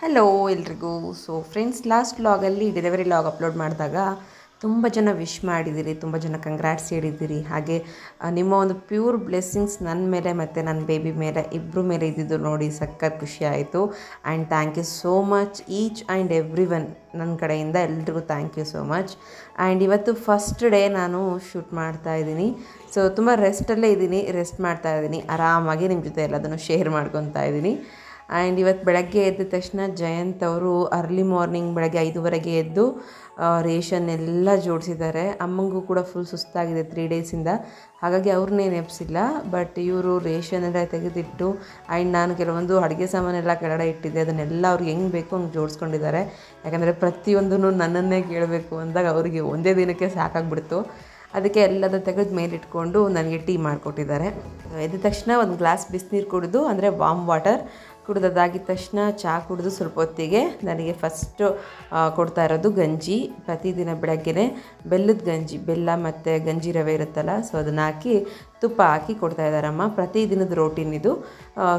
Hello ಎಲ್ರಿಗೂ. So friends, last ವ್ಲಾಗಲ್ಲಿ delivery vlog upload ಮಾಡಿದಾಗ ತುಂಬ ಜನ ವಿಶ್ ಮಾಡಿದ್ದೀರಿ, ತುಂಬ ಜನ ಕಂಗ್ರ್ಯಾಟ್ಸ್ ಹೇಳಿದ್ದೀರಿ. ಹಾಗೆ ನಿಮ್ಮ ಒಂದು ಪ್ಯೂರ್ ಬ್ಲೆಸ್ಸಿಂಗ್ಸ್ ನನ್ನ ಮೇಲೆ ಮತ್ತು ನನ್ನ ಬೇಬಿ ಮೇಲೆ ಇಬ್ಬರ ಮೇಲೆ ಇದ್ದಿದ್ದು ನೋಡಿ ಸಖತ್ ಖುಷಿ ಆಯಿತು. And thank you so much each and every one. ನನ್ನ ಕಡೆಯಿಂದ ಎಲ್ರಿಗೂ thank you so much. And ಇವತ್ತು ಫಸ್ಟ್ ಡೇ ನಾನು ಶೂಟ್ ಮಾಡ್ತಾಯಿದ್ದೀನಿ. ಸೊ ತುಂಬ ರೆಸ್ಟಲ್ಲೇ ಇದ್ದೀನಿ, ರೆಸ್ಟ್ ಮಾಡ್ತಾಯಿದ್ದೀನಿ, ಆರಾಮಾಗಿ ನಿಮ್ಮ ಜೊತೆ ಎಲ್ಲದನ್ನು ಶೇರ್ ಮಾಡ್ಕೊತಾ ಇದ್ದೀನಿ. ಆ್ಯಂಡ್ ಇವತ್ತು ಬೆಳಗ್ಗೆ ಎದ್ದ ತಕ್ಷಣ ಜಯಂತ್ ಅವರು ಅರ್ಲಿ ಮಾರ್ನಿಂಗ್ ಬೆಳಗ್ಗೆ 5:30ಗೆ ಎದ್ದು ರೇಷನ್ ಎಲ್ಲ ಜೋಡಿಸಿದ್ದಾರೆ. ಅಮ್ಮಂಗೂ ಕೂಡ ಫುಲ್ ಸುಸ್ತಾಗಿದೆ 3 ಡೇಸಿಂದ, ಹಾಗಾಗಿ ಅವ್ರನ್ನೇ ನೆನಪಿಸಿಲ್ಲ. ಬಟ್ ಇವರು ರೇಷನ್ ಎಲ್ಲ ತೆಗೆದಿಟ್ಟು ಆ್ಯಂಡ್ ನಾನು ಕೆಲವೊಂದು ಅಡುಗೆ ಸಾಮಾನೆಲ್ಲ ಕೆಳಗಡೆ ಇಟ್ಟಿದ್ದೆ, ಅದನ್ನೆಲ್ಲ ಅವ್ರಿಗೆ ಹೆಂಗೆ ಬೇಕು ಹಂಗೆ ಜೋಡಿಸ್ಕೊಂಡಿದ್ದಾರೆ. ಯಾಕಂದರೆ ಪ್ರತಿಯೊಂದೂ ನನ್ನನ್ನೇ ಕೇಳಬೇಕು ಅಂದಾಗ ಅವರಿಗೆ ಒಂದೇ ದಿನಕ್ಕೆ ಸಾಕಾಗ್ಬಿಡ್ತು. ಅದಕ್ಕೆ ಎಲ್ಲದ ತೆಗೆದು ಮೇಲಿಟ್ಕೊಂಡು ನನಗೆ ಟೀ ಮಾಡಿಕೊಟ್ಟಿದ್ದಾರೆ. ಎದ್ದ ತಕ್ಷಣ ಒಂದು ಗ್ಲಾಸ್ ಬಿಸಿನೀರು ಕುಡಿದು, ಅಂದರೆ ವಾಮ್ ವಾಟರ್ ಕುಡಿದಾಗಿದ್ದ ತಕ್ಷಣ ಚಹಾ ಕುಡಿದು ಸ್ವಲ್ಪ ಹೊತ್ತಿಗೆ ನನಗೆ ಫಸ್ಟು ಕೊಡ್ತಾ ಇರೋದು ಗಂಜಿ. ಪ್ರತಿದಿನ ಬೆಳಗ್ಗೆ ಬೆಲ್ಲದ ಗಂಜಿ, ಬೆಲ್ಲ ಮತ್ತು ಗಂಜಿ ರವೆ ಇರುತ್ತಲ್ಲ, ಸೊ ಅದನ್ನು ಹಾಕಿ ತುಪ್ಪ ಹಾಕಿ ಕೊಡ್ತಾ ಇದ್ದಾರಮ್ಮ. ಪ್ರತಿದಿನದ ರೋಟೀನ್ ಇದು.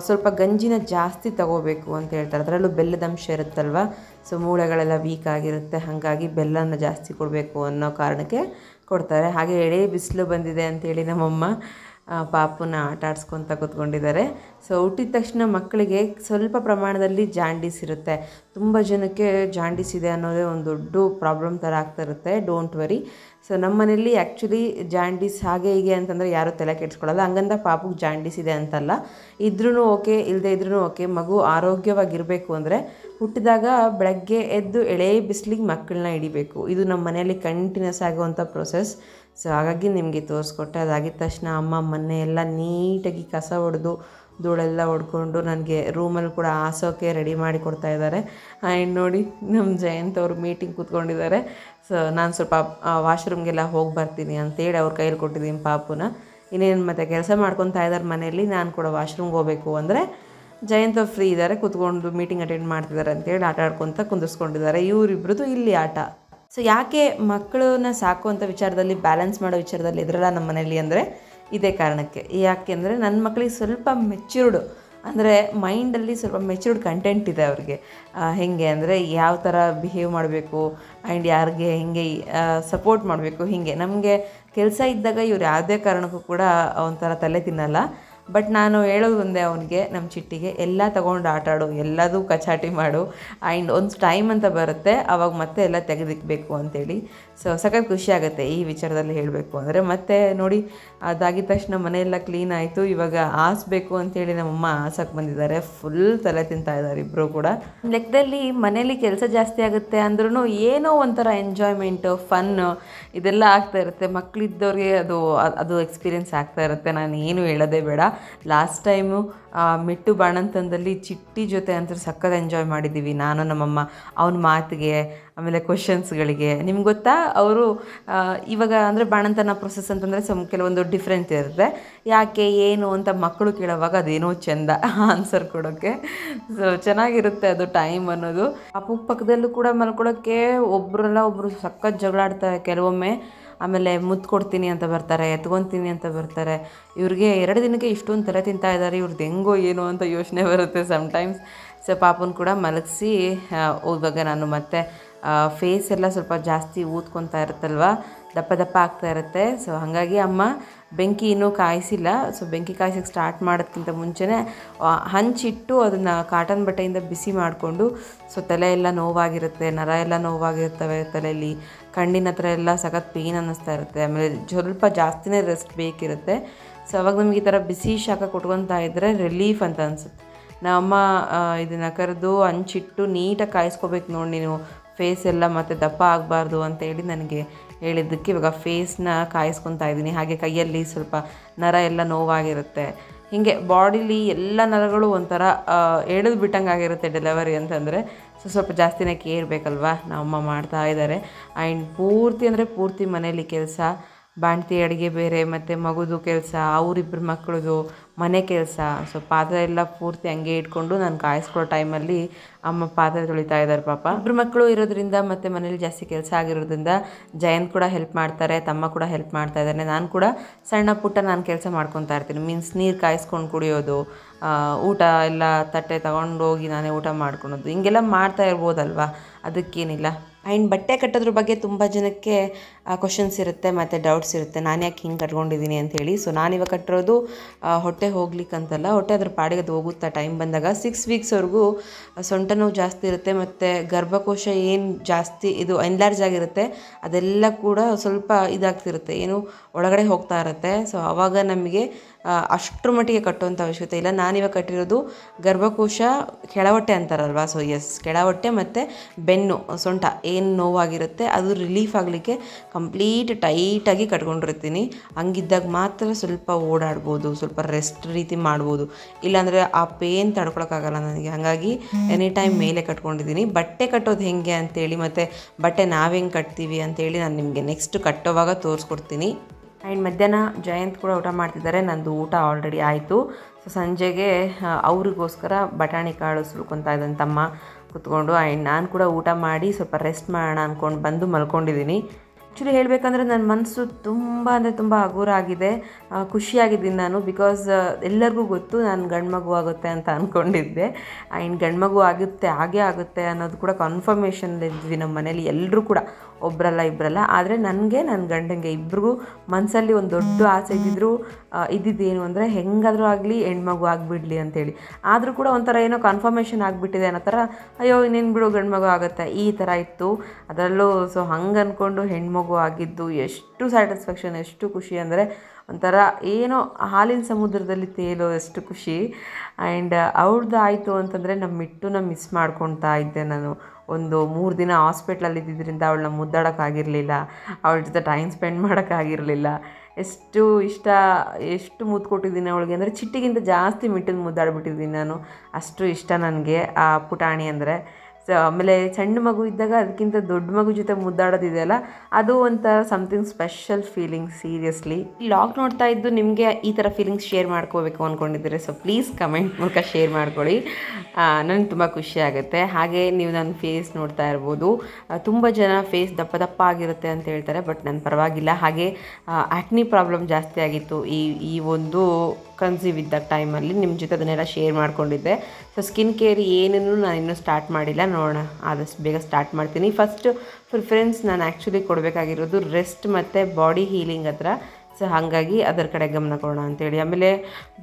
ಸ್ವಲ್ಪ ಗಂಜಿನ ಜಾಸ್ತಿ ತಗೋಬೇಕು ಅಂತ ಹೇಳ್ತಾರೆ, ಅದರಲ್ಲೂ ಬೆಲ್ಲದ ಅಂಶ ಇರುತ್ತಲ್ವ, ಸೊ ಮೂಳೆಗಳೆಲ್ಲ ವೀಕ್ ಆಗಿರುತ್ತೆ, ಹಾಗಾಗಿ ಬೆಲ್ಲನ ಜಾಸ್ತಿ ಕೊಡಬೇಕು ಅನ್ನೋ ಕಾರಣಕ್ಕೆ ಕೊಡ್ತಾರೆ. ಹಾಗೆ ಎಳೆ ಬಿಸಿಲು ಬಂದಿದೆ ಅಂಥೇಳಿ ನಮ್ಮಮ್ಮ ಪಾಪುನ ಆಟ ಆಡಿಸ್ಕೊತ ಕೂತ್ಕೊಂಡಿದ್ದಾರೆ. ಸೊ ಹುಟ್ಟಿದ ತಕ್ಷಣ ಮಕ್ಕಳಿಗೆ ಸ್ವಲ್ಪ ಪ್ರಮಾಣದಲ್ಲಿ ಜಾಂಡೀಸ್ ಇರುತ್ತೆ. ತುಂಬ ಜನಕ್ಕೆ ಜಾಂಡೀಸ್ ಇದೆ ಅನ್ನೋದೇ ಒಂದು ದೊಡ್ಡ ಪ್ರಾಬ್ಲಮ್ ಥರ ಆಗ್ತಾ ಇರುತ್ತೆ. Don't worry. ಸೊ ನಮ್ಮ ಮನೇಲಿ ಆ್ಯಕ್ಚುಲಿ ಜಾಂಡೀಸ್ ಹಾಗೆ ಹೀಗೆ ಅಂತಂದರೆ ಯಾರೂ ತಲೆ ಕೆಡಿಸ್ಕೊಳ್ಳಲ್ಲ. ಹಂಗಂತ ಪಾಪುಗೆ ಜಾಂಡೀಸ್ ಇದೆ ಅಂತಲ್ಲ, ಇದ್ರೂ ಓಕೆ, ಇಲ್ಲದೆ ಇದ್ರೂ ಓಕೆ. ಮಗು ಆರೋಗ್ಯವಾಗಿರಬೇಕು ಅಂದರೆ ಹುಟ್ಟಿದಾಗ ಬೆಳಗ್ಗೆ ಎದ್ದು ಎಳೆ ಬಿಸಿಲಿಗೆ ಮಕ್ಕಳನ್ನ ಹಿಡಿಬೇಕು. ಇದು ನಮ್ಮ ಮನೆಯಲ್ಲಿ ಕಂಟಿನ್ಯೂಸ್ ಆಗುವಂಥ ಪ್ರೊಸೆಸ್. ಸೊ ಹಾಗಾಗಿ ನಿಮಗೆ ತೋರಿಸ್ಕೊಟ್ಟೆ. ಅದಾಗಿದ್ದ ತಕ್ಷಣ ಅಮ್ಮ ಮನೆ ಎಲ್ಲ ನೀಟಾಗಿ ಕಸ ಹೊಡೆದು ಧೂಳೆಲ್ಲ ಹೊಡ್ಕೊಂಡು ನನಗೆ ರೂಮಲ್ಲಿ ಕೂಡ ಹಾಸೋಕ್ಕೆ ರೆಡಿ ಮಾಡಿ ಕೊಡ್ತಾ ಇದ್ದಾರೆ. ಆ್ಯಂಡ್ ನೋಡಿ ನಮ್ಮ ಜಯಂತ್ ಅವರು ಮೀಟಿಂಗ್ ಕೂತ್ಕೊಂಡಿದ್ದಾರೆ. ಸೊ ನಾನು ಸ್ವಲ್ಪ ವಾಶ್ರೂಮ್ಗೆಲ್ಲ ಹೋಗಿ ಬರ್ತೀನಿ ಅಂತೇಳಿ ಅವ್ರ ಕೈಯಲ್ಲಿ ಕೊಟ್ಟಿದ್ದೀನಿ ಪಾಪುನ. ಇನ್ನೇನು ಮತ್ತು ಕೆಲಸ ಮಾಡ್ಕೊತಾ ಇದ್ದಾರೆ ಮನೆಯಲ್ಲಿ. ನಾನು ಕೂಡ ವಾಶ್ರೂಮ್ಗೆ ಹೋಗಬೇಕು ಅಂದರೆ ಜಯಂತ್ ಅವ್ರು ಫ್ರೀ ಇದ್ದಾರೆ, ಕೂತ್ಕೊಂಡು ಮೀಟಿಂಗ್ ಅಟೆಂಡ್ ಮಾಡ್ತಿದ್ದಾರೆ ಅಂತೇಳಿ ಆಟ ಆಡ್ಕೊತ ಕುಂದಿಸ್ಕೊಂಡಿದ್ದಾರೆ. ಇವರಿಬ್ರದ್ದು ಇಲ್ಲಿ ಆಟ. ಸೊ ಯಾಕೆ ಮಕ್ಕಳನ್ನ ಸಾಕುವಂಥ ವಿಚಾರದಲ್ಲಿ, ಬ್ಯಾಲೆನ್ಸ್ ಮಾಡೋ ವಿಚಾರದಲ್ಲಿ ಇದ್ರಲ್ಲ ನಮ್ಮ ಮನೇಲಿ ಅಂದರೆ ಇದೇ ಕಾರಣಕ್ಕೆ. ಯಾಕೆಂದರೆ ನನ್ನ ಮಕ್ಕಳಿಗೆ ಸ್ವಲ್ಪ ಮೆಚ್ಯೂರ್ಡು, ಅಂದರೆ ಮೈಂಡಲ್ಲಿ ಸ್ವಲ್ಪ ಮೆಚ್ಯೂರ್ಡ್ ಕಂಟೆಂಟ್ ಇದೆ ಅವ್ರಿಗೆ. ಹೇಗೆ ಅಂದರೆ ಯಾವ ಥರ ಬಿಹೇವ್ ಮಾಡಬೇಕು ಆ್ಯಂಡ್ ಯಾರಿಗೆ ಹೆಂಗೆ ಸಪೋರ್ಟ್ ಮಾಡಬೇಕು. ಹೀಗೆ ನಮಗೆ ಕೆಲಸ ಇದ್ದಾಗ ಇವ್ರು ಯಾವುದೇ ಕಾರಣಕ್ಕೂ ಕೂಡ ಒಂಥರ ತಲೆ ತಿನ್ನಲ್ಲ. ಬಟ್ ನಾನು ಹೇಳೋದು ಒಂದೇ ಅವನಿಗೆ, ನಮ್ಮ ಚಿಟ್ಟಿಗೆ, ಎಲ್ಲ ತೊಗೊಂಡು ಆಟಾಡು, ಎಲ್ಲದೂ ಕಚಾಟಿ ಮಾಡು, ಆ್ಯಂಡ್ ಒಂದು ಟೈಮ್ ಅಂತ ಬರುತ್ತೆ ಆವಾಗ ಮತ್ತೆ ಎಲ್ಲ ತೆಗೆದಿಕ್ಬೇಕು ಅಂತೇಳಿ. ಸೊ ಸಖತ್ ಖುಷಿ ಆಗುತ್ತೆ ಈ ವಿಚಾರದಲ್ಲಿ ಹೇಳಬೇಕು ಅಂದರೆ. ಮತ್ತೆ ನೋಡಿ ಅದಾಗಿದ್ದ ತಕ್ಷಣ ಮನೆಯೆಲ್ಲ ಕ್ಲೀನ್ ಆಯಿತು. ಇವಾಗ ಆರಿಸ್ಬೇಕು ಅಂತೇಳಿ ನಮ್ಮಮ್ಮ ಆಸಕ್ಕೆ ಬಂದಿದ್ದಾರೆ. ಫುಲ್ ತಲೆ ತಿಂತಾ ಇದ್ದಾರೆ ಇಬ್ಬರು ಕೂಡ. ಲೆಕ್ಕದಲ್ಲಿ ಮನೇಲಿ ಕೆಲಸ ಜಾಸ್ತಿ ಆಗುತ್ತೆ ಅಂದ್ರೂ ಏನೋ ಒಂಥರ ಎಂಜಾಯ್ಮೆಂಟು, ಫನ್ನು ಇದೆಲ್ಲ ಆಗ್ತಾ ಇರುತ್ತೆ. ಮಕ್ಕಳಿದ್ದವ್ರಿಗೆ ಅದು ಎಕ್ಸ್ಪೀರಿಯೆನ್ಸ್ ಆಗ್ತಾ ಇರುತ್ತೆ. ನಾನು ಏನು ಹೇಳೋದೇ ಬೇಡ. ಲಾಸ್ಟ್ ಟೈಮು ಮಿಟ್ಟು ಬಾಣಂತನದಲ್ಲಿ ಚಿಟ್ಟಿ ಜೊತೆ ಅಂತ ಸಖತ್ ಎಂಜಾಯ್ ಮಾಡಿದ್ದೀವಿ ನಾನು ನಮ್ಮಮ್ಮ. ಅವನ ಮಾತಿಗೆ, ಆಮೇಲೆ ಕ್ವಶನ್ಸ್ಗಳಿಗೆ. ನಿಮ್ಗೆ ಗೊತ್ತಾ, ಅವರು ಇವಾಗ ಅಂದರೆ ಬಾಣಂತನ ಪ್ರೊಸೆಸ್ ಅಂತಂದರೆ ಕೆಲವೊಂದು ಡಿಫ್ರೆಂಟ್ ಇರುತ್ತೆ. ಯಾಕೆ ಏನು ಅಂತ ಮಕ್ಕಳು ಕೇಳೋವಾಗ ಅದೇನೋ ಚೆಂದ ಆನ್ಸರ್ ಕೊಡೋಕ್ಕೆ. ಸೊ ಚೆನ್ನಾಗಿರುತ್ತೆ ಅದು ಟೈಮ್ ಅನ್ನೋದು. ಅಪ್ಪು ಪಕ್ಕದಲ್ಲೂ ಕೂಡ ಮಲ್ಕೊಳ್ಳೋಕ್ಕೆ ಒಬ್ಬರು ಸಖತ್ ಜಗಳ ಆಡ್ತಾರೆ ಕೆಲವೊಮ್ಮೆ. ಆಮೇಲೆ ಮುತ್ತು ಕೊಡ್ತೀನಿ ಅಂತ ಬರ್ತಾರೆ, ಎತ್ಕೊತೀನಿ ಅಂತ ಬರ್ತಾರೆ. ಇವ್ರಿಗೆ 2 ದಿನಕ್ಕೆ ಇಷ್ಟೊಂದು ತಲೆ ತಿಂತಾ ಇದ್ದಾರೆ, ಇವ್ರದ್ದು ಹೆಂಗೋ ಏನೋ ಅಂತ ಯೋಚನೆ ಬರುತ್ತೆ ಸಮ್ಟೈಮ್ಸ್. ಸೊ ಪಾಪನ ಕೂಡ ಮಲಗಿಸಿ ಇವಾಗ ನಾನು ಮತ್ತೆ ಫೇಸ್ ಎಲ್ಲ ಸ್ವಲ್ಪ ಜಾಸ್ತಿ ಊದ್ಕೊತಾ ಇರುತ್ತಲ್ವ, ದಪ್ಪ ದಪ್ಪ ಆಗ್ತಾ ಇರುತ್ತೆ. ಸೊ ಹಾಗಾಗಿ ಅಮ್ಮ ಬೆಂಕಿ ಇನ್ನೂ ಕಾಯಿಸಿಲ್ಲ. ಸೊ ಬೆಂಕಿ ಕಾಯಿಸೋಕ್ಕೆ ಸ್ಟಾರ್ಟ್ ಮಾಡೋದಕ್ಕಿಂತ ಮುಂಚೆನೇ ಹಂಚಿಟ್ಟು ಅದನ್ನು ಕಾಟನ್ ಬಟ್ಟೆಯಿಂದ ಬಿಸಿ ಮಾಡಿಕೊಂಡು, ಸೊ ತಲೆ ಎಲ್ಲ ನೋವಾಗಿರುತ್ತೆ, ನರ ಎಲ್ಲ ನೋವಾಗಿರ್ತವೆ ತಲೆಯಲ್ಲಿ, ಕಣ್ಣಿನ ಹತ್ರ ಎಲ್ಲ ಸಖತ್ ಪೇಯ್ನ್ ಅನ್ನಿಸ್ತಾ ಇರುತ್ತೆ. ಆಮೇಲೆ ಸ್ವಲ್ಪ ಜಾಸ್ತಿನೇ ರೆಸ್ಟ್ ಬೇಕಿರುತ್ತೆ. ಸೊ ಅವಾಗ ನಮಗೆ ಈ ಥರ ಬಿಸಿ ಶಾಖ ಕೊಟ್ಕೊತಾ ಇದ್ದರೆ ರಿಲೀಫ್ ಅಂತ ಅನಿಸುತ್ತೆ. ನಮ್ಮಮ್ಮ ಇದನ್ನು ಕರೆದು ಹಂಚಿಟ್ಟು ನೀಟಾಗಿ ಕಾಯಿಸ್ಕೋಬೇಕು ನೋಡಿ ನೀನು, ಫೇಸ್ ಎಲ್ಲ ಮತ್ತು ದಪ್ಪ ಆಗಬಾರ್ದು ಅಂತೇಳಿ ನನಗೆ ಹೇಳಿದ್ದಕ್ಕೆ ಇವಾಗ ಫೇಸ್ನ ಕಾಯಿಸ್ಕೊತಾ ಇದ್ದೀನಿ. ಹಾಗೆ ಕೈಯಲ್ಲಿ ಸ್ವಲ್ಪ ನರ ಎಲ್ಲ ನೋವಾಗಿರುತ್ತೆ. ಹೀಗೆ ಬಾಡಿಲಿ ಎಲ್ಲ ನರಗಳು ಒಂಥರ ಎಳೆದು ಬಿಟ್ಟಂಗೆ ಆಗಿರುತ್ತೆ ಡೆಲಿವರಿ ಅಂತಂದರೆ. ಸೊ ಸ್ವಲ್ಪ ಜಾಸ್ತಿನೇ ಕೇರ್ ಬೇಕಲ್ವಾ, ನಮ್ಮಮ್ಮ ಮಾಡ್ತಾ ಇದ್ದಾರೆ. ಆ್ಯಂಡ್ ಪೂರ್ತಿ ಮನೇಲಿ ಕೆಲಸ, ಬಾಣ್ತಿ ಅಡುಗೆ ಬೇರೆ, ಮತ್ತು ಮಗುದು ಕೆಲಸ, ಅವರಿಬ್ಬರು ಮಕ್ಕಳದು, ಮನೆ ಕೆಲಸ. ಸೊ ಪಾತ್ರೆ ಎಲ್ಲ ಪೂರ್ತಿ ಹಂಗೆ ಇಟ್ಕೊಂಡು ನಾನು ಕಾಯಿಸ್ಕೊಳ್ಳೋ ಟೈಮಲ್ಲಿ ಅಮ್ಮ ಪಾತ್ರೆ ತೊಳಿತಾ ಇದ್ದಾರೆ ಪಾಪ. ಇಬ್ಬರು ಮಕ್ಕಳು ಇರೋದ್ರಿಂದ ಮತ್ತು ಮನೇಲಿ ಜಾಸ್ತಿ ಕೆಲಸ ಆಗಿರೋದ್ರಿಂದ ಜಯಂತ್ ಕೂಡ ಹೆಲ್ಪ್ ಮಾಡ್ತಾರೆ, ತಮ್ಮ ಕೂಡ ಹೆಲ್ಪ್ ಮಾಡ್ತಾ ಇದ್ದಾನೆ. ನಾನು ಕೂಡ ಸಣ್ಣ ಪುಟ್ಟ ನಾನು ಕೆಲಸ ಮಾಡ್ಕೊತಾ ಇರ್ತೀನಿ. ಮೀನ್ಸ್ ನೀರು ಕಾಯಿಸ್ಕೊಂಡು ಕುಡಿಯೋದು, ಊಟ ಎಲ್ಲ ತಟ್ಟೆ ತಗೊಂಡೋಗಿ ನಾನೇ ಊಟ ಮಾಡ್ಕೊಳೋದು, ಹಿಂಗೆಲ್ಲ ಮಾಡ್ತಾ ಇರ್ಬೋದಲ್ವ, ಅದಕ್ಕೇನಿಲ್ಲ. ಆ್ಯಂಡ್ ಬಟ್ಟೆ ಕಟ್ಟೋದ್ರ ಬಗ್ಗೆ ತುಂಬ ಜನಕ್ಕೆ ಕ್ವಶನ್ಸ್ ಇರುತ್ತೆ ಮತ್ತು ಡೌಟ್ಸ್ ಇರುತ್ತೆ, ನಾನು ಯಾಕೆ ಹಿಂಗೆ ಕಟ್ಕೊಂಡಿದ್ದೀನಿ ಅಂಥೇಳಿ. ಸೊ ನಾನಿವಾಗ ಕಟ್ಟಿರೋದು ಹೊಟ್ಟೆ ಹೋಗ್ಲಿಕ್ಕಂತಲ್ಲ, ಹೊಟ್ಟೆ ಅದ್ರ ಪಾಡಿಗೆ ಅದು ಹೋಗುತ್ತಾ ಟೈಮ್ ಬಂದಾಗ. 6 ವೀಕ್ಸ್ವರೆಗೂ ಸೊಂಟ ನೋವು ಜಾಸ್ತಿ ಇರುತ್ತೆ ಮತ್ತು ಗರ್ಭಕೋಶ ಏನು ಜಾಸ್ತಿ ಇದು ಎನ್ಲಾರ್ಜ್ ಆಗಿರುತ್ತೆ ಅದೆಲ್ಲ ಕೂಡ ಸ್ವಲ್ಪ ಇದಾಗ್ತಿರುತ್ತೆ, ಏನು ಒಳಗಡೆ ಹೋಗ್ತಾ ಇರುತ್ತೆ. ಸೊ ಆವಾಗ ನಮಗೆ ಅಷ್ಟರ ಮಟ್ಟಿಗೆ ಕಟ್ಟುವಂಥ ಅವಶ್ಯಕತೆ ಇಲ್ಲ. ನಾನಿವಾಗ ಕಟ್ಟಿರೋದು ಗರ್ಭಕೋಶ ಕೆಳಹೊಟ್ಟೆ ಅಂತಾರಲ್ವ, ಸೊ ಎಸ್ ಕೆಳಹೊಟ್ಟೆ ಮತ್ತು ಬೆನ್ನು ಸೊಂಟ ಏನು ನೋವಾಗಿರುತ್ತೆ ಅದು ರಿಲೀಫ್ ಆಗಲಿಕ್ಕೆ ಕಂಪ್ಲೀಟ್ ಟೈಟಾಗಿ ಕಟ್ಕೊಂಡಿರ್ತೀನಿ. ಹಂಗಿದ್ದಾಗ ಮಾತ್ರ ಸ್ವಲ್ಪ ಓಡಾಡ್ಬೋದು, ಸ್ವಲ್ಪ ರೆಸ್ಟ್ ರೀತಿ ಮಾಡ್ಬೋದು, ಇಲ್ಲಾಂದರೆ ಆ ಪೇನ್ ತಡ್ಕೊಳಕ್ಕಾಗಲ್ಲ ನನಗೆ. ಹಾಗಾಗಿ ಎನಿ ಟೈಮ್ ಮೇಲೆ ಕಟ್ಕೊಂಡಿದ್ದೀನಿ. ಬಟ್ಟೆ ಕಟ್ಟೋದು ಹೆಂಗೆ ಅಂತೇಳಿ ಮತ್ತು ಬಟ್ಟೆ ನಾವು ಹೆಂಗೆ ಕಟ್ತೀವಿ ಅಂತೇಳಿ ನಾನು ನಿಮಗೆ ನೆಕ್ಸ್ಟ್ ಕಟ್ಟೋವಾಗ ತೋರಿಸ್ಕೊಡ್ತೀನಿ. ಆ್ಯಂಡ್ ಮಧ್ಯಾಹ್ನ ಜಯಂತ್ ಕೂಡ ಊಟ ಮಾಡ್ತಿದ್ದಾರೆ. ನಂದು ಊಟ ಆಲ್ರೆಡಿ ಆಯಿತು. ಸೊ ಸಂಜೆಗೆ ಅವ್ರಿಗೋಸ್ಕರ ಬಟಾಣಿ ಕಾಳು ಸುಲ್ಕೊತಾ ಇದ್ದಾನೆ ತಮ್ಮ ಕುತ್ಕೊಂಡು. ಆ್ಯಂಡ್ ನಾನು ಕೂಡ ಊಟ ಮಾಡಿ ಸ್ವಲ್ಪ ರೆಸ್ಟ್ ಮಾಡೋಣ ಅಂದ್ಕೊಂಡು ಬಂದು ಮಲ್ಕೊಂಡಿದ್ದೀನಿ. ಆ್ಯಕ್ಚುಲಿ ಹೇಳಬೇಕಂದ್ರೆ ನನ್ನ ಮನಸ್ಸು ತುಂಬ ಅಂದರೆ ತುಂಬ ಹಗುರ ಆಗಿದೆ, ಖುಷಿಯಾಗಿದ್ದೀನಿ ನಾನು. ಬಿಕಾಸ್ ಎಲ್ಲರಿಗೂ ಗೊತ್ತು ನಾನು ಗಂಡು ಮಗು ಆಗುತ್ತೆ ಅಂತ ಅಂದ್ಕೊಂಡಿದ್ದೆ. ಆ್ಯಂಡ್ ಗಂಡು ಮಗು ಹಾಗೇ ಆಗುತ್ತೆ ಅನ್ನೋದು ಕೂಡ ಕನ್ಫರ್ಮೇಷನ್ ಇದ್ವಿ ನಮ್ಮ ಮನೇಲಿ ಎಲ್ಲರೂ ಕೂಡ, ಒಬ್ಬರಲ್ಲ ಇಬ್ಬರಲ್ಲ. ಆದರೆ ನನಗೆ ನನ್ನ ಗಂಡಂಗೆ ಇಬ್ರಿಗೂ ಮನಸ್ಸಲ್ಲಿ ಒಂದು ದೊಡ್ಡ ಆಸೆ ಇದ್ದಿದ್ದೇನು ಅಂದರೆ ಹೆಂಗಾದರೂ ಆಗಲಿ ಹೆಣ್ಮಗು ಆಗಿಬಿಡ್ಲಿ ಅಂತೇಳಿ. ಆದರೂ ಕೂಡ ಒಂಥರ ಏನೋ ಕನ್ಫರ್ಮೇಷನ್ ಆಗಿಬಿಟ್ಟಿದೆ ಅನ್ನೋ ಥರ, ಅಯ್ಯೋ ಇನ್ನೇನು ಬಿಡು ಗಂಡು ಮಗು ಆಗುತ್ತೆ ಈ ಥರ ಇತ್ತು ಅದರಲ್ಲೂ. ಸೊ ಹಂಗೆ ಅಂದ್ಕೊಂಡು ಹೆಣ್ಮಗು ಆಗಿದ್ದು ಎಷ್ಟು ಸ್ಯಾಟಿಸ್ಫ್ಯಾಕ್ಷನ್, ಎಷ್ಟು ಖುಷಿ ಅಂದರೆ ಒಂಥರ ಏನೋ ಹಾಲಿನ ಸಮುದ್ರದಲ್ಲಿ ತೇಲೋ ಅಷ್ಟು ಖುಷಿ. ಆ್ಯಂಡ್ ಅವ್ರದ್ದು ಆಯಿತು ಅಂತಂದರೆ ನಮ್ಮ ಮಿಸ್ ಮಾಡ್ಕೊತಾ ಇದ್ದೆ ನಾನು. ಒಂದು 3 ದಿನ ಹಾಸ್ಪಿಟ್ಲಲ್ಲಿ ಇದ್ದಿದ್ದರಿಂದ ಅವಳನ್ನ ಮುದ್ದಾಡೋಕ್ಕಾಗಿರಲಿಲ್ಲ, ಅವಳ ಜೊತೆ ಟೈಮ್ ಸ್ಪೆಂಡ್ ಮಾಡೋಕ್ಕಾಗಿರಲಿಲ್ಲ. ಎಷ್ಟು ಮುದ್ದು ಕೊಟ್ಟಿದ್ದೀನಿ ಅವಳಿಗೆ ಅಂದರೆ ಚಿಟ್ಟಿಗಿಂತ ಜಾಸ್ತಿ ಮುದ್ದಾಡ್ಬಿಟ್ಟಿದ್ದೀನಿ ನಾನು. ಅಷ್ಟು ಇಷ್ಟ ನನಗೆ ಆ ಪುಟಾಣಿ ಅಂದರೆ. ಸೊ ಆಮೇಲೆ ಸಣ್ಣ ಮಗು ಇದ್ದಾಗ ಅದಕ್ಕಿಂತ ದೊಡ್ಡ ಮಗು ಜೊತೆ ಮುದ್ದಾಡೋದಿದೆಯಲ್ಲ, ಅದು ಒಂಥರ something special feeling. Seriously log ನೋಡ್ತಾ ಇದ್ದು ನಿಮಗೆ ಈ ಥರ ಫೀಲಿಂಗ್ಸ್ ಶೇರ್ ಮಾಡ್ಕೋಬೇಕು ಅಂದ್ಕೊಂಡಿದ್ದೀರಿ, ಸೊ ಪ್ಲೀಸ್ ಕಮೆಂಟ್ ಮೂಲಕ ಶೇರ್ ಮಾಡ್ಕೊಳ್ಳಿ, ನನಗೆ ತುಂಬ ಖುಷಿ ಆಗುತ್ತೆ. ಹಾಗೆ ನೀವು ನನ್ನ ಫೇಸ್ ನೋಡ್ತಾ ಇರ್ಬೋದು, ತುಂಬ ಜನ ಫೇಸ್ ದಪ್ಪ ದಪ್ಪ ಆಗಿರುತ್ತೆ ಅಂತ ಹೇಳ್ತಾರೆ, ಬಟ್ ನಾನು ಪರವಾಗಿಲ್ಲ. ಹಾಗೆ ಆ್ಯಕ್ನಿ ಪ್ರಾಬ್ಲಮ್ ಜಾಸ್ತಿ ಆಗಿತ್ತು ಈ ಒಂದು ಕನ್ಸೀವ್ ಇದ್ದಾಗ ಟೈಮಲ್ಲಿ. ನಿಮ್ಮ ಜೊತೆ ಅದನ್ನೆಲ್ಲ ಶೇರ್ ಮಾಡ್ಕೊಂಡಿದ್ದೆ. ಸೊ ಸ್ಕಿನ್ ಕೇರ್ ಏನನ್ನೂ ನಾನು ಇನ್ನೂ ಸ್ಟಾರ್ಟ್ ಮಾಡಿಲ್ಲ, ನೋಡೋಣ ಆದಷ್ಟು ಬೇಗ ಸ್ಟಾರ್ಟ್ ಮಾಡ್ತೀನಿ. ಫಸ್ಟ್ ಪ್ರಿಫರೆನ್ಸ್ ನಾನು ಆ್ಯಕ್ಚುಲಿ ಕೊಡಬೇಕಾಗಿರೋದು ರೆಸ್ಟ್ ಮತ್ತು ಬಾಡಿ ಹೀಲಿಂಗ್ ಹತ್ರ. ಸೊ ಹಾಗಾಗಿ ಅದರ ಕಡೆ ಗಮನ ಕೊಡೋಣ ಅಂತೇಳಿ. ಆಮೇಲೆ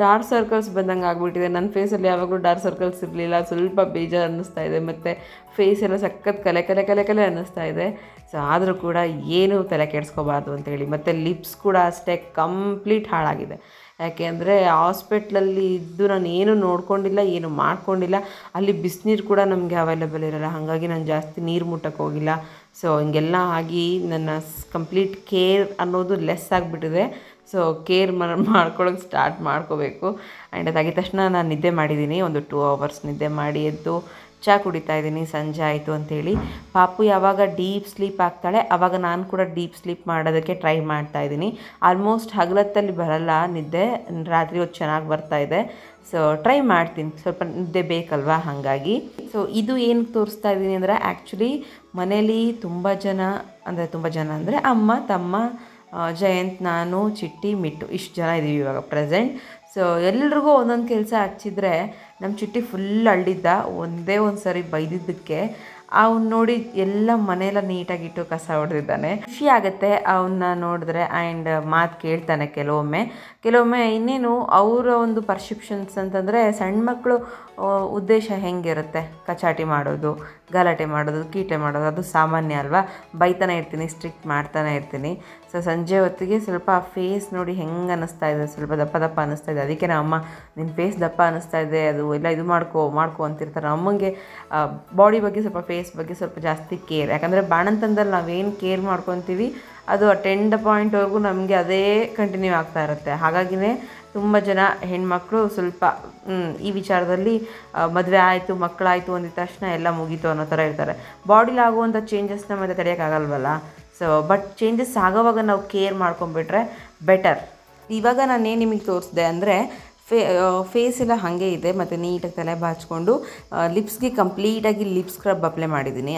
ಡಾರ್ಕ್ ಸರ್ಕಲ್ಸ್ ಬಂದಂಗೆ ಆಗಿಬಿಟ್ಟಿದೆ ನನ್ನ ಫೇಸಲ್ಲಿ. ಯಾವಾಗಲೂ ಡಾರ್ಕ್ ಸರ್ಕಲ್ಸ್ ಇರಲಿಲ್ಲ, ಸ್ವಲ್ಪ ಬೇಜಾರು ಅನ್ನಿಸ್ತಾ ಇದೆ ಮತ್ತು ಫೇಸ್ ಎಲ್ಲ ಸಖತ್ ಕಲೆ ಅನ್ನಿಸ್ತಾ ಇದೆ. ಸೊ ಆದರೂ ಕೂಡ ಏನು ತಲೆ ಕೆಡಿಸ್ಕೋಬಾರ್ದು ಅಂತೇಳಿ. ಮತ್ತು ಲಿಪ್ಸ್ ಕೂಡ ಅಷ್ಟೇ ಕಂಪ್ಲೀಟ್ ಹಾಳಾಗಿದೆ. ಯಾಕೆ ಅಂದರೆ ಹಾಸ್ಪಿಟ್ಲಲ್ಲಿ ಇದ್ದು ನಾನು ಏನು ನೋಡ್ಕೊಂಡಿಲ್ಲ, ಏನು ಮಾಡ್ಕೊಂಡಿಲ್ಲ. ಅಲ್ಲಿ ಬಿಸಿನೀರು ಕೂಡ ನಮಗೆ ಅವೈಲೇಬಲ್ ಇರೋಲ್ಲ, ಹಾಗಾಗಿ ನಾನು ಜಾಸ್ತಿ ನೀರು ಮುಟ್ಟಕ್ಕೆ ಹೋಗಿಲ್ಲ. ಸೊ ಹಿಂಗೆಲ್ಲ ಆಗಿ ನನ್ನ ಕಂಪ್ಲೀಟ್ ಕೇರ್ ಅನ್ನೋದು ಲೆಸ್ ಆಗಿಬಿಟ್ಟಿದೆ. ಸೊ ಕೇರ್ ಮಾಡ್ಕೊಳ್ಳೋಕೆ ಸ್ಟಾರ್ಟ್ ಮಾಡ್ಕೋಬೇಕು. ಆ್ಯಂಡ್ ಅದಾಗಿದ ತಕ್ಷಣ ನಾನು ನಿದ್ದೆ ಮಾಡಿದ್ದೀನಿ, ಒಂದು 2 ಅವರ್ಸ್ ನಿದ್ದೆ ಮಾಡಿ ಎದ್ದು ಚಹಾ ಕುಡಿತಾ ಇದ್ದೀನಿ. ಸಂಜೆ ಆಯಿತು ಅಂಥೇಳಿ. ಪಾಪು ಯಾವಾಗ ಡೀಪ್ ಸ್ಲೀಪ್ ಆಗ್ತಾಳೆ ಆವಾಗ ನಾನು ಕೂಡ ಡೀಪ್ ಸ್ಲೀಪ್ ಮಾಡೋದಕ್ಕೆ ಟ್ರೈ ಮಾಡ್ತಾಯಿದ್ದೀನಿ. ಆಲ್ಮೋಸ್ಟ್ ಹಗಲತ್ತಲ್ಲಿ ಬರಲ್ಲ ನಿದ್ದೆ, ರಾತ್ರಿ ಹೊತ್ತು ಚೆನ್ನಾಗಿ ಬರ್ತಾಯಿದೆ. ಸೊ ಟ್ರೈ ಮಾಡ್ತೀನಿ, ಸ್ವಲ್ಪ ನಿದ್ದೆ ಬೇಕಲ್ವಾ, ಹಾಗಾಗಿ. ಸೊ ಇದು ಏನು ತೋರಿಸ್ತಾ ಇದ್ದೀನಿ ಅಂದರೆ ಆ್ಯಕ್ಚುಲಿ ಮನೇಲಿ ತುಂಬ ಜನ ಅಂದರೆ ಅಮ್ಮ, ತಮ್ಮ, ಜಯಂತ್, ನಾನು, ಚಿಟ್ಟಿ, ಮಿಟ್ಟು, ಇಷ್ಟು ಜನ ಇದ್ದೀವಿ ಇವಾಗ ಪ್ರೆಸೆಂಟ್. ಸೊ ಎಲ್ರಿಗೂ ಒಂದೊಂದು ಕೆಲಸ ಹಚ್ಚಿದ್ರೆ ನಮ್ಮ ಚಿಟ್ಟಿ ಫುಲ್ ಅಳ್ಳಿದ್ದ ಒಂದೇ ಒಂದು ಸರಿ ಬೈದಿದ್ದಕ್ಕೆ. ಅವ್ನು ನೋಡಿ ಎಲ್ಲ ಮನೆಯೆಲ್ಲ ನೀಟಾಗಿಟ್ಟು ಕಸ ಹೊಡೆದಿದ್ದಾನೆ. ಖುಷಿ ಆಗುತ್ತೆ ಅವನ್ನ ನೋಡಿದ್ರೆ. ಆ್ಯಂಡ್ ಮಾತು ಕೇಳ್ತಾನೆ ಕೆಲವೊಮ್ಮೆ. ಇನ್ನೇನು ಅವರ ಒಂದು ಪರ್ಸೆಪ್ಷನ್ಸ್ ಅಂತಂದರೆ ಸಣ್ಣ ಮಕ್ಕಳು ಉದ್ದೇಶ ಹೆಂಗಿರುತ್ತೆ, ಕಚಾಟಿ ಮಾಡೋದು, ಗಲಾಟೆ ಮಾಡೋದು, ಕೀಟೆ ಮಾಡೋದು, ಅದು ಸಾಮಾನ್ಯ ಅಲ್ವಾ. ಬೈತಾನೆ ಇರ್ತೀನಿ, ಸ್ಟ್ರಿಕ್ಟ್ ಮಾಡ್ತಾನೆ ಇರ್ತೀನಿ. ಸೊ ಸಂಜೆ ಹೊತ್ತಿಗೆ ಸ್ವಲ್ಪ ಫೇಸ್ ನೋಡಿ ಹೆಂಗೆ ಅನ್ನಿಸ್ತಾ ಇದೆ, ಸ್ವಲ್ಪ ದಪ್ಪ ಅನ್ನಿಸ್ತಾ ಇದೆ. ಅದಕ್ಕೆ ನಮ್ಮ ಅಮ್ಮ ನಿನ್ನ ಫೇಸ್ ದಪ್ಪ ಅನ್ನಿಸ್ತಾ ಇದೆ, ಅದು ಎಲ್ಲ ಇದು ಮಾಡ್ಕೊ ಅಂತಿರ್ತಾರೆ. ಅಮ್ಮಂಗೆ ಬಾಡಿ ಬಗ್ಗೆ ಸ್ವಲ್ಪ ಫೇಸ್ ಬಗ್ಗೆ ಸ್ವಲ್ಪ ಜಾಸ್ತಿ ಕೇರ್. ಯಾಕಂದರೆ ಬಾಣಂತನದಲ್ಲಿ ನಾವೇನು ಕೇರ್ ಮಾಡ್ಕೊತೀವಿ ಅದು ಅಟೆಂಡ್ ಪಾಯಿಂಟ್ವರೆಗೂ ನಮಗೆ ಅದೇ ಕಂಟಿನ್ಯೂ ಆಗ್ತಾ ಇರುತ್ತೆ. ಹಾಗಾಗಿನೇ ತುಂಬ ಜನ ಹೆಣ್ಮಕ್ಳು ಸ್ವಲ್ಪ ಈ ವಿಚಾರದಲ್ಲಿ ಮದುವೆ ಆಯಿತು, ಮಕ್ಕಳಾಯಿತು ಅಂದಿದ ತಕ್ಷಣ ಎಲ್ಲ ಮುಗೀತು ಅನ್ನೋ ಥರ ಇರ್ತಾರೆ. ಬಾಡಿಲಿ ಆಗುವಂಥ ಚೇಂಜಸ್ನ ಮತ್ತೆ ತಡೆಯೋಕ್ಕಾಗಲ್ವಲ್ಲ. ಸೊ ಬಟ್ ಚೇಂಜಸ್ ಆಗೋವಾಗ ನಾವು ಕೇರ್ ಮಾಡ್ಕೊಂಬಿಟ್ರೆ ಬೆಟರ್. ಇವಾಗ ನಾನೇನು ನಿಮಗೆ ತೋರಿಸಿದೆ ಅಂದರೆ ಫೇಸ್ ಎಲ್ಲ ಹಾಗೆ ಇದೆ ಮತ್ತು ನೀಟಾಗಿ ತಲೆ ಬಾಚ್ಕೊಂಡು ಲಿಪ್ಸ್ಗೆ ಕಂಪ್ಲೀಟಾಗಿ ಲಿಪ್ ಸ್ಕ್ರಬ್ ಅಪ್ಲೈ ಮಾಡಿದ್ದೀನಿ.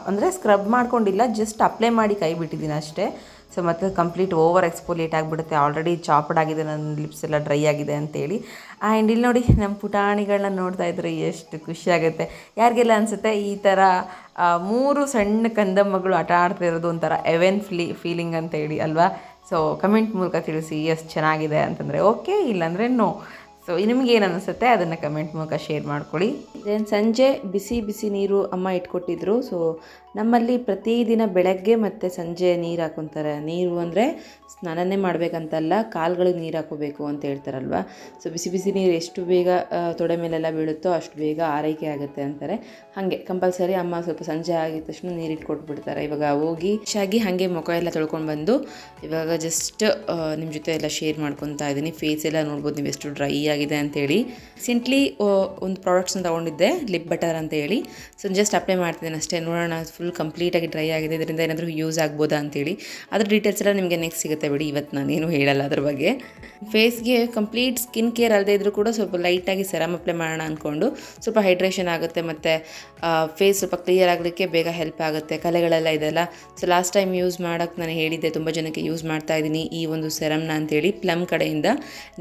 ಅಂದರೆ ಸ್ಕ್ರಬ್ ಮಾಡ್ಕೊಂಡಿಲ್ಲ, ಜಸ್ಟ್ ಅಪ್ಲೈ ಮಾಡಿ ಕೈ ಬಿಟ್ಟಿದ್ದೀನಿ ಅಷ್ಟೇ. ಸೊ ಮತ್ತು ಕಂಪ್ಲೀಟ್ ಓವರ್ ಎಕ್ಸ್ಫೋಲಿಯೇಟ್ ಆಗಿಬಿಡುತ್ತೆ. ಆಲ್ರೆಡಿ ಚಾಪ್ಡ್ ಆಗಿದೆ, ನನ್ನ ಲಿಪ್ಸ್ ಎಲ್ಲ ಡ್ರೈ ಆಗಿದೆ ಅಂತೇಳಿ. ಆ್ಯಂಡ್ ಇಲ್ಲಿ ನೋಡಿ ನಮ್ಮ ಪುಟಾಣಿಗಳನ್ನ ನೋಡ್ತಾ ಇದ್ರೆ ಎಷ್ಟು ಖುಷಿಯಾಗುತ್ತೆ. ಯಾರಿಗೆಲ್ಲ ಅನಿಸುತ್ತೆ ಈ ಥರ 3 ಸಣ್ಣ ಕಂದಮ್ಮಗಳು ಆಟ ಆಡ್ತಾ ಇರೋದು ಒಂಥರ ಎವೆನ್ ಫೀಲಿಂಗ್ ಅಂತೇಳಿ ಅಲ್ವಾ? ಸೊ ಕಮೆಂಟ್ ಮೂಲಕ ತಿಳಿಸಿ ಎಷ್ಟು ಚೆನ್ನಾಗಿದೆ ಅಂತಂದರೆ ಓಕೆ, ಇಲ್ಲಾಂದರೆ ನೋ. ಸೊ ನಿಮಗೇನು ಅನಿಸುತ್ತೆ ಅದನ್ನು ಕಮೆಂಟ್ ಮೂಲಕ ಶೇರ್ ಮಾಡ್ಕೊಳ್ಳಿ. ದೆನ್ ಸಂಜೆ ಬಿಸಿ ಬಿಸಿ ನೀರು ಅಮ್ಮ ಇಟ್ಕೊಟ್ಟಿದ್ರು. ಸೊ ನಮ್ಮಲ್ಲಿ ಪ್ರತಿದಿನ ಬೆಳಗ್ಗೆ ಮತ್ತು ಸಂಜೆ ನೀರು ಹಾಕೊತಾರೆ. ನೀರು ಅಂದರೆ ಸ್ನಾನನೇ ಮಾಡಬೇಕಂತಲ್ಲ, ಕಾಲುಗಳಿಗೆ ನೀರು ಹಾಕೋಬೇಕು ಅಂತ ಹೇಳ್ತಾರಲ್ವ. ಸೊ ಬಿಸಿ ಬಿಸಿ ನೀರು ಎಷ್ಟು ಬೇಗ ತೊಡೆ ಮೇಲೆಲ್ಲ ಬೀಳುತ್ತೋ ಅಷ್ಟು ಬೇಗ ಆರೈಕೆ ಆಗುತ್ತೆ ಅಂತಾರೆ. ಹಾಗೆ ಕಂಪಲ್ಸರಿ ಅಮ್ಮ ಸ್ವಲ್ಪ ಸಂಜೆ ಆಗಿದ ತಕ್ಷಣ ನೀರು ಇಟ್ಕೊಟ್ಬಿಡ್ತಾರೆ. ಇವಾಗ ಹೋಗಿ ಹಾಗೆ ಮುಖ ಎಲ್ಲ ತೊಳ್ಕೊಂಡು ಬಂದು ಇವಾಗ ಜಸ್ಟ್ ನಿಮ್ಮ ಜೊತೆ ಎಲ್ಲ ಶೇರ್ ಮಾಡ್ಕೊತಾ ಇದ್ದೀನಿ. ಫೇಸ್ ಎಲ್ಲ ನೋಡ್ಬೋದು ನೀವು ಎಷ್ಟು ಡ್ರೈ ಆಗಿದೆ ಅಂತೇಳಿ. ರೀಸೆಂಟ್ಲಿ ಒಂದು ಪ್ರಾಡಕ್ಟ್ಸ್ನ ತೊಗೊಂಡಿದ್ದೆ, ಲಿಪ್ ಬಟರ್ ಅಂತ ಹೇಳಿ. ಸೊ ಜಸ್ಟ್ ಅಪ್ಲೈ ಮಾಡ್ತಿದ್ದೀನಿ ಅಷ್ಟೇ. ನೋಡೋಣ ಫುಲ್ ಕಂಪ್ಲೀಟಾಗಿ ಡ್ರೈ ಆಗಿದೆ, ಇದರಿಂದ ಏನಾದರೂ ಯೂಸ್ ಆಗ್ಬೋದಾ ಅಂತೇಳಿ. ಅದ್ರ ಡೀಟೇಲ್ಸ್ ಎಲ್ಲ ನಿಮಗೆ ನೆಕ್ಸ್ಟ್ ಸಿಗುತ್ತೆ ಬಿಡಿ, ಇವತ್ತು ನಾನೇನು ಹೇಳಲ್ಲ ಅದ್ರ ಬಗ್ಗೆ. ಫೇಸ್ಗೆ ಕಂಪ್ಲೀಟ್ ಸ್ಕಿನ್ ಕೇರ್ ಅಲ್ಲದೆ ಇದ್ರೂ ಕೂಡ ಸ್ವಲ್ಪ ಲೈಟಾಗಿ ಸೆರಮ್ ಅಪ್ಲೈ ಮಾಡೋಣ ಅಂದ್ಕೊಂಡು ಸ್ವಲ್ಪ ಹೈಡ್ರೇಷನ್ ಆಗುತ್ತೆ ಮತ್ತು ಫೇಸ್ ಸ್ವಲ್ಪ ಕ್ಲಿಯರ್ ಆಗಲಿಕ್ಕೆ ಬೇಗ ಹೆಲ್ಪ್ ಆಗುತ್ತೆ. ಕಲೆಗಳೆಲ್ಲ ಇದೆಲ್ಲ. ಸೊ ಲಾಸ್ಟ್ ಟೈಮ್ ಯೂಸ್ ಮಾಡೋಕ್ಕೆ ನಾನು ಹೇಳಿದ್ದೆ, ತುಂಬ ಜನಕ್ಕೆ ಯೂಸ್ ಮಾಡ್ತಾ ಇದ್ದೀನಿ ಈ ಒಂದು ಸೆರಮ್ನ ಅಂತೇಳಿ. ಪ್ಲಮ್ ಕಡೆಯಿಂದ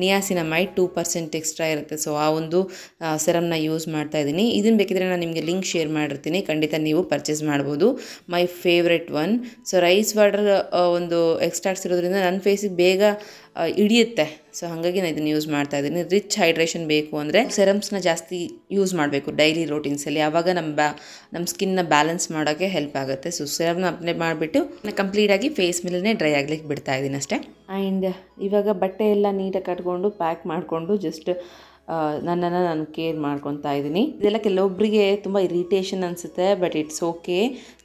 ನಿಯಾಸಿನಮೈಡ್ 2% ಎಕ್ಸ್ಟ್ರಾ ಇರುತ್ತೆ. ಸೊ ಆ ಒಂದು ಸೆರಮ್ನ ಯೂಸ್ ಮಾಡ್ತಾ ಇದ್ದೀನಿ. ಇದನ್ನು ಬೇಕಿದ್ರೆ ನಾನು ನಿಮಗೆ ಲಿಂಕ್ ಶೇರ್ ಮಾಡಿರ್ತೀನಿ, ಖಂಡಿತ ನೀವು ಪರ್ಚೇಸ್ ಮಾಡ್ಬೋದು. My favourite one. So rice water ಒಂದು ಎಕ್ಸ್ಟ್ರಾಕ್ಟ್ಸ್ ಇರೋದ್ರಿಂದ ನನ್ನ ಫೇಸಿಗೆ ಬೇಗ ಹಿಡಿಯುತ್ತೆ. ಸೊ ಹಾಗಾಗಿ ನಾನು ಇದನ್ನು ಯೂಸ್ ಮಾಡ್ತಾ ಇದ್ದೀನಿ. ರಿಚ್ ಹೈಡ್ರೇಷನ್ ಬೇಕು ಅಂದರೆ ಸೆರಮ್ಸ್ನ ಜಾಸ್ತಿ ಯೂಸ್ ಮಾಡಬೇಕು ಡೈಲಿ ರೂಟೀನ್ಸಲ್ಲಿ, ಆವಾಗ ನಮ್ಮ ಸ್ಕಿನ್ನ ಬ್ಯಾಲೆನ್ಸ್ ಮಾಡೋಕ್ಕೆ ಹೆಲ್ಪ್ ಆಗುತ್ತೆ. ಸೊ ಸೆರಮ್ನ ಅಪ್ಲೈ ಮಾಡಿಬಿಟ್ಟು ನಾನು ಕಂಪ್ಲೀಟಾಗಿ ಫೇಸ್ ಮೇಲೇ ಡ್ರೈ ಆಗ್ಲಿಕ್ಕೆ ಬಿಡ್ತಾ ಇದ್ದೀನಿ ಅಷ್ಟೇ. ಆ್ಯಂಡ್ ಇವಾಗ ಬಟ್ಟೆ ಎಲ್ಲ ನೀಟಾಗಿ ಕಟ್ಕೊಂಡು ಪ್ಯಾಕ್ ಮಾಡಿಕೊಂಡು ಜಸ್ಟ್ ನನ್ನನ್ನು ನಾನು ಕೇರ್ ಮಾಡ್ಕೊತಾ ಇದ್ದೀನಿ. ಇದೆಲ್ಲ ಕೆಲವೊಬ್ಬರಿಗೆ ತುಂಬ ಇರಿಟೇಷನ್ ಅನಿಸುತ್ತೆ, ಬಟ್ ಇಟ್ಸ್ ಓಕೆ.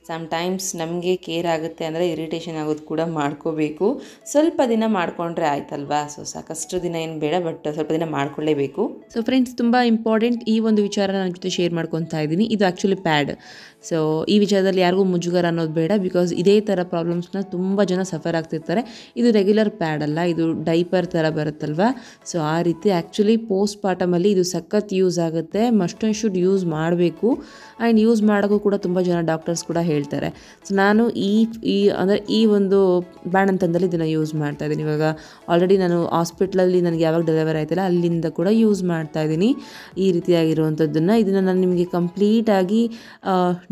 ಸಮ್ಟೈಮ್ಸ್ ನಮಗೆ ಕೇರ್ ಆಗುತ್ತೆ ಅಂದರೆ ಇರಿಟೇಷನ್ ಆಗೋದು ಕೂಡ ಮಾಡ್ಕೋಬೇಕು. ಸ್ವಲ್ಪ ದಿನ ಮಾಡಿಕೊಂಡ್ರೆ ಆಯ್ತಲ್ವಾ. ಸೊ ಸಾಕಷ್ಟು ದಿನ ಏನು ಬೇಡ, ಬಟ್ ಸ್ವಲ್ಪ ದಿನ ಮಾಡ್ಕೊಳ್ಳೇಬೇಕು. ಸೊ ಫ್ರೆಂಡ್ಸ್, ತುಂಬ ಇಂಪಾರ್ಟೆಂಟ್ ಈ ಒಂದು ವಿಚಾರ ನನ್ನ ಜೊತೆ ಶೇರ್ ಮಾಡ್ಕೊತಾ ಇದ್ದೀನಿ. ಇದು ಆ್ಯಕ್ಚುಲಿ ಪ್ಯಾಡ್. ಸೊ ಈ ವಿಚಾರದಲ್ಲಿ ಯಾರಿಗೂ ಮುಜುಗರ ಅನ್ನೋದು ಬೇಡ, ಬಿಕಾಸ್ ಇದೇ ಥರ ಪ್ರಾಬ್ಲಮ್ಸ್ನ ತುಂಬ ಜನ ಸಫರ್ ಆಗ್ತಿರ್ತಾರೆ. ಇದು ರೆಗ್ಯುಲರ್ ಪ್ಯಾಡ್ ಅಲ್ಲ, ಇದು ಡೈಪರ್ ಥರ ಬರುತ್ತಲ್ವ. ಸೊ ಆ ರೀತಿ ಆ್ಯಕ್ಚುಲಿ ಪೋಸ್ಟ್ ಪಾರ್ಟಮಲ್ಲಿ ಇದು ಸಖತ್ ಯೂಸ್ ಆಗುತ್ತೆ. ಮಸ್ಟ್ ಆ್ಯಂಡ್ ಶುಡ್ ಯೂಸ್ ಮಾಡಬೇಕು. ಆ್ಯಂಡ್ ಯೂಸ್ ಮಾಡೋಕ್ಕೂ ಕೂಡ ತುಂಬ ಜನ ಡಾಕ್ಟರ್ಸ್ ಕೂಡ ಹೇಳ್ತಾರೆ. ಸೊ ನಾನು ಈ ಒಂದು ಬಾಣಂತನದಲ್ಲಿ ಇದನ್ನು ಯೂಸ್ ಮಾಡ್ತಾ ಇದ್ದೀನಿ. ಇವಾಗ ಆಲ್ರೆಡಿ ನಾನು ಹಾಸ್ಪಿಟ್ಲಲ್ಲಿ ನನಗೆ ಯಾವಾಗ ಡೆಲಿವರಿ ಆಯ್ತಲ್ಲ ಅಲ್ಲಿಂದ ಕೂಡ ಯೂಸ್ ಮಾಡ್ತಾ ಇದ್ದೀನಿ ಈ ರೀತಿಯಾಗಿರುವಂಥದ್ದನ್ನು. ಇದನ್ನು ನಾನು ನಿಮಗೆ ಕಂಪ್ಲೀಟಾಗಿ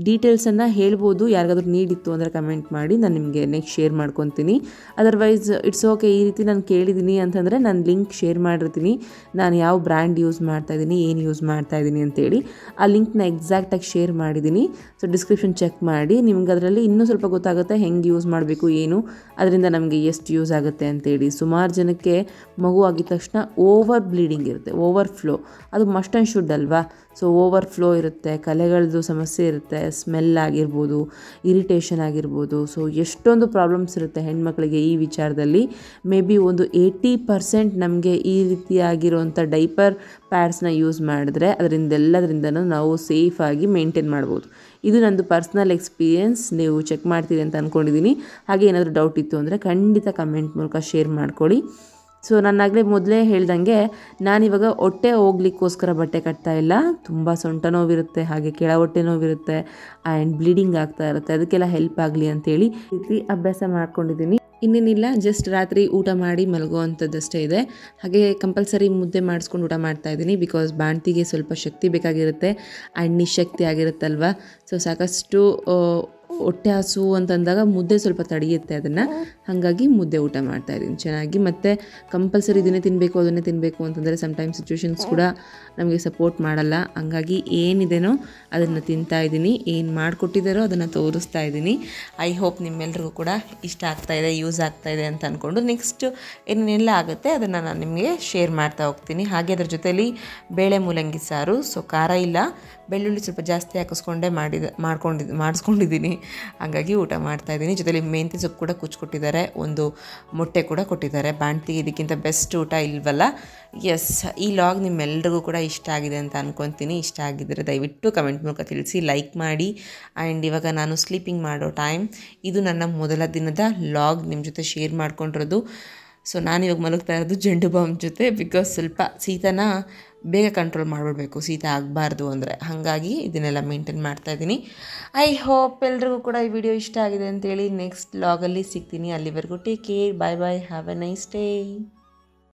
ಡೀಟೇಲ್ಸನ್ನು ಹೇಳ್ಬೋದು. ಯಾರಿಗಾದ್ರೂ ನೀಡಿತ್ತು ಅಂದರೆ ಕಮೆಂಟ್ ಮಾಡಿ, ನಾನು ನಿಮಗೆ ನೆಕ್ಸ್ಟ್ ಶೇರ್ ಮಾಡ್ಕೊತೀನಿ. Otherwise it's okay. ಈ ರೀತಿ ನಾನು ಕೇಳಿದ್ದೀನಿ ಅಂತಂದರೆ ನಾನು ಲಿಂಕ್ ಶೇರ್ ಮಾಡಿರ್ತೀನಿ, ನಾನು ಯಾವ ಬ್ರ್ಯಾಂಡ್ ಯೂಸ್ ಮಾಡ್ತಾಯಿದ್ದೀನಿ, ಏನು ಯೂಸ್ ಮಾಡ್ತಾಯಿದ್ದೀನಿ ಅಂತೇಳಿ. ಆ ಲಿಂಕ್ನ ಎಕ್ಸಾಕ್ಟಾಗಿ ಶೇರ್ ಮಾಡಿದ್ದೀನಿ. ಸೊ ಡಿಸ್ಕ್ರಿಪ್ಷನ್ ಚೆಕ್ ಮಾಡಿ, ನಿಮ್ಗೆ ಅದರಲ್ಲಿ ಇನ್ನೂ ಸ್ವಲ್ಪ ಗೊತ್ತಾಗುತ್ತೆ ಹೆಂಗೆ ಯೂಸ್ ಮಾಡಬೇಕು, ಏನು ಅದರಿಂದ ನಮಗೆ ಎಷ್ಟು ಯೂಸ್ ಆಗುತ್ತೆ ಅಂತೇಳಿ. ಸುಮಾರು ಜನಕ್ಕೆ ಮಗು ಆಗಿದ ತಕ್ಷಣ ಓವರ್ ಬ್ಲೀಡಿಂಗ್ ಇರುತ್ತೆ, ಓವರ್ ಫ್ಲೋ. ಅದು ಮಸ್ಟ್ ಆ್ಯಂಡ್ ಶುಡ್ ಅಲ್ವಾ. ಸೊ ಓವರ್ ಫ್ಲೋ ಇರುತ್ತೆ, ಕಲೆಗಳದ್ದು ಸಮಸ್ಯೆ ಇರುತ್ತೆ, ಸ್ಮೆಲ್ ಆಗಿರ್ಬೋದು, ಇರಿಟೇಷನ್ ಆಗಿರ್ಬೋದು. ಸೊ ಎಷ್ಟೊಂದು ಪ್ರಾಬ್ಲಮ್ಸ್ ಇರುತ್ತೆ ಹೆಣ್ಮಕ್ಳಿಗೆ ಈ ವಿಚಾರದಲ್ಲಿ. ಮೇ ಬಿ ಒಂದು 80% ನಮಗೆ ಈ ರೀತಿಯಾಗಿರುವಂಥ ಡೈಪರ್ ಪ್ಯಾಡ್ಸ್ನ ಯೂಸ್ ಮಾಡಿದ್ರೆ ಅದರಿಂದೆಲ್ಲದರಿಂದನೂ ನಾವು ಸೇಫಾಗಿ ಮೇಂಟೈನ್ ಮಾಡ್ಬೋದು. ಇದು ನಂದು ಪರ್ಸ್ನಲ್ ಎಕ್ಸ್ಪೀರಿಯೆನ್ಸ್, ನೀವು ಚೆಕ್ ಮಾಡ್ತೀರಿ ಅಂತ ಅಂದ್ಕೊಂಡಿದ್ದೀನಿ. ಹಾಗೆ ಏನಾದರೂ ಡೌಟ್ ಇತ್ತು ಅಂದರೆ ಖಂಡಿತ ಕಮೆಂಟ್ ಮೂಲಕ ಶೇರ್ ಮಾಡ್ಕೊಳ್ಳಿ. ಸೊ ನನ್ನಾಗಲೇ ಮೊದಲೇ ಹೇಳ್ದಂಗೆ ನಾನಿವಾಗ ಹೊಟ್ಟೆ ಹೋಗ್ಲಿಕ್ಕೋಸ್ಕರ ಬಟ್ಟೆ ಕಟ್ತಾ ಇಲ್ಲ. ತುಂಬ ಸೊಂಟ ನೋವಿರುತ್ತೆ, ಹಾಗೆ ಕೆಳ ಹೊಟ್ಟೆ ನೋವಿರುತ್ತೆ, ಆ್ಯಂಡ್ ಬ್ಲೀಡಿಂಗ್ ಆಗ್ತಾ ಇರುತ್ತೆ. ಅದಕ್ಕೆಲ್ಲ ಹೆಲ್ಪ್ ಆಗಲಿ ಅಂತೇಳಿ ಈ ರೀತಿ ಅಭ್ಯಾಸ ಮಾಡ್ಕೊಂಡಿದ್ದೀನಿ. ಇನ್ನೇನಿಲ್ಲ, ಜಸ್ಟ್ ರಾತ್ರಿ ಊಟ ಮಾಡಿ ಮಲಗುವಂಥದ್ದಷ್ಟೇ ಇದೆ. ಹಾಗೆ ಕಂಪಲ್ಸರಿ ಮುದ್ದೆ ಮಾಡಿಸ್ಕೊಂಡು ಊಟ ಮಾಡ್ತಾಯಿದ್ದೀನಿ, ಬಿಕಾಸ್ ಬಾಣ್ತಿಗೆ ಸ್ವಲ್ಪ ಶಕ್ತಿ ಬೇಕಾಗಿರುತ್ತೆ ಆ್ಯಂಡ್ ನಿಶಕ್ತಿ ಆಗಿರುತ್ತಲ್ವ. ಸೊ ಸಾಕಷ್ಟು ಹೊಟ್ಟೆ ಹಸು ಅಂತಂದಾಗ ಮುದ್ದೆ ಸ್ವಲ್ಪ ತಡೆಯುತ್ತೆ ಅದನ್ನು, ಹಾಗಾಗಿ ಮುದ್ದೆ ಊಟ ಮಾಡ್ತಾಯಿದ್ದೀನಿ ಚೆನ್ನಾಗಿ. ಮತ್ತು ಕಂಪಲ್ಸರಿ ಇದನ್ನೇ ತಿನ್ನಬೇಕು ಅಂತಂದರೆ ಸಮ್ಟೈಮ್ಸ್ ಸಿಚುವೇಶನ್ಸ್ ಕೂಡ ನಮಗೆ ಸಪೋರ್ಟ್ ಮಾಡಲ್ಲ. ಹಂಗಾಗಿ ಏನಿದೆನೋ ಅದನ್ನು ತಿಂತಾಯಿದ್ದೀನಿ, ಏನು ಮಾಡಿಕೊಟ್ಟಿದ್ದಾರೋ ಅದನ್ನು ತೋರಿಸ್ತಾ ಇದ್ದೀನಿ. ಐ ಹೋಪ್ ನಿಮ್ಮೆಲ್ರಿಗೂ ಕೂಡ ಇಷ್ಟ ಆಗ್ತಾಯಿದೆ, ಯೂಸ್ ಆಗ್ತಾಯಿದೆ ಅಂತ ಅಂದ್ಕೊಂಡು ನೆಕ್ಸ್ಟ್ ಏನೇನೆಲ್ಲ ಆಗುತ್ತೆ ಅದನ್ನು ನಾನು ನಿಮಗೆ ಶೇರ್ ಮಾಡ್ತಾ ಹೋಗ್ತೀನಿ. ಹಾಗೆ ಅದ್ರ ಜೊತೆಲಿ ಬೇಳೆ ಮೂಲಂಗಿ ಸಾರು. ಸೊ ಖಾರ ಇಲ್ಲ, ಬೆಳ್ಳುಳ್ಳಿ ಸ್ವಲ್ಪ ಜಾಸ್ತಿ ಹಾಕಿಸ್ಕೊಂಡೇ ಮಾಡಿಸ್ಕೊಂಡಿದ್ದೀನಿ, ಹಾಗಾಗಿ ಊಟ ಮಾಡ್ತಾಯಿದ್ದೀನಿ. ಜೊತೆಲಿ ಮೆಂತ್ಯ ಸೊಪ್ಪು ಕೂಡ ಕುಚ್ಕೊಟ್ಟಿದ್ದಾರೆ, ಒಂದು ಮೊಟ್ಟೆ ಕೂಡ ಕೊಟ್ಟಿದ್ದಾರೆ. ಬಾಣ್ತಿಗೆ ಇದಕ್ಕಿಂತ ಬೆಸ್ಟ್ ಊಟ ಇಲ್ವಲ್ಲ. ಎಸ್, ಈ ಲಾಗ್ ನಿಮ್ಮೆಲ್ರಿಗೂ ಕೂಡ ಇಷ್ಟ ಆಗಿದೆ ಅಂತ ಅಂದ್ಕೊತೀನಿ. ಇಷ್ಟ ಆಗಿದ್ದರೆ ದಯವಿಟ್ಟು ಕಮೆಂಟ್ ಮೂಲಕ ತಿಳಿಸಿ, ಲೈಕ್ ಮಾಡಿ. ಆ್ಯಂಡ್ ಇವಾಗ ನಾನು ಸ್ಲೀಪಿಂಗ್ ಮಾಡೋ ಟೈಮ್. ಇದು ನನ್ನ ಮೊದಲ ದಿನದ ಲಾಗ್ ನಿಮ್ಮ ಜೊತೆ ಶೇರ್ ಮಾಡ್ಕೊಂಡಿರೋದು. ಸೊ ನಾನಿವಾಗ ಮಲಗ್ತಾ ಇರೋದು ಜಂಡು ಬಾಂಬ್ ಜೊತೆ, ಬಿಕಾಸ್ ಸ್ವಲ್ಪ ಶೀತನ ಬೇಗ ಕಂಟ್ರೋಲ್ ಮಾಡಿಬಿಡ್ಬೇಕು, ಶೀತ ಆಗಬಾರ್ದು ಅಂದರೆ. ಹಾಗಾಗಿ ಇದನ್ನೆಲ್ಲ ಮೇಂಟೈನ್ ಮಾಡ್ತಾಯಿದ್ದೀನಿ. ಐ ಹೋಪ್ ಎಲ್ರಿಗೂ ಕೂಡ ಈ ವಿಡಿಯೋ ಇಷ್ಟ ಆಗಿದೆ ಅಂತೇಳಿ. ನೆಕ್ಸ್ಟ್ ವ್ಲಾಗಲ್ಲಿ ಸಿಗ್ತೀನಿ. ಅಲ್ಲಿವರೆಗೂ take care, bye bye, have a nice day.